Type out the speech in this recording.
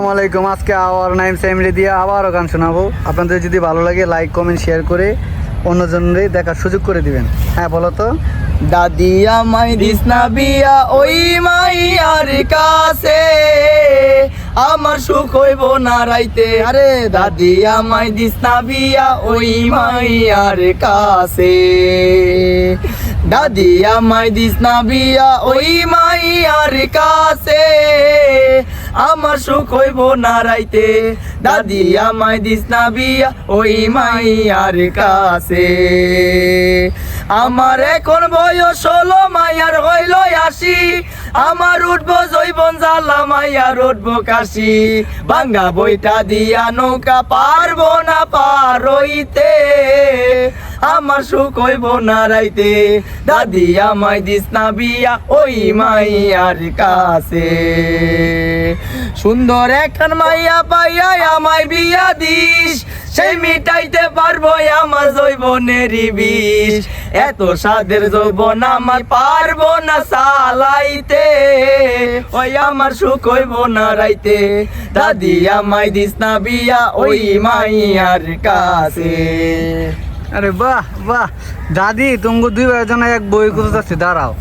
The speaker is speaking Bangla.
আসসালামু আলাইকুম। আজকে আওয়ার নাইম ফ্যামিলি দিয়ে আবারও গান শোনাবো। আপনাদের যদি ভালো লাগে লাইক কমেন্ট শেয়ার করে অন্যজনদের দেখার সুযোগ করে দিবেন। হ্যাঁ বলো তো। দাদি আমায় দিস না বিয়া ওই মাইয়ার কাছে, আমার সুখ হইব না রাইতে। আরে দাদি আমায় দিস না বিয়া ওই মাইয়ার কাছে, দাদি আমায় দিস না বিয়া ওই মাইয়ার কাছে, আমার সুখ হইব না রাইতে। দাদি আমায় দিস না বিয়া ওই মাইয়ার কাছে। আমার এখন বয়স হলো মাইয়ার হইল 80, আমার উঠবো জৈবন জ্বালা মাইয়ার উঠবো কাশি। ভাঙ্গা বইটা দিয়া নৌকা পারবো না পার হইতে, আমার সুখ হইব না রাইতে। দাদি আমায় দিস না বিয়া ওই মাইয়ার কাছে। সুন্দর এখন মাইয়া পাইয়া আমায় বিয়া দিস, সেই মিটাইতে পারবো আমার যৌবনের বিষ। এত সাদের যৌবন আমার পারবো না চালাইতে, ওই আমার সুখ হইব না রাইতে। দাদি আমায় দিস না বিয়া ওই মাইয়ার কাছে। আরে বাহ বাহ দাদি, তোমাকে দুই ভাইয়ের জন্য এক বই খুঁজে যাচ্ছি, দাঁড়াও।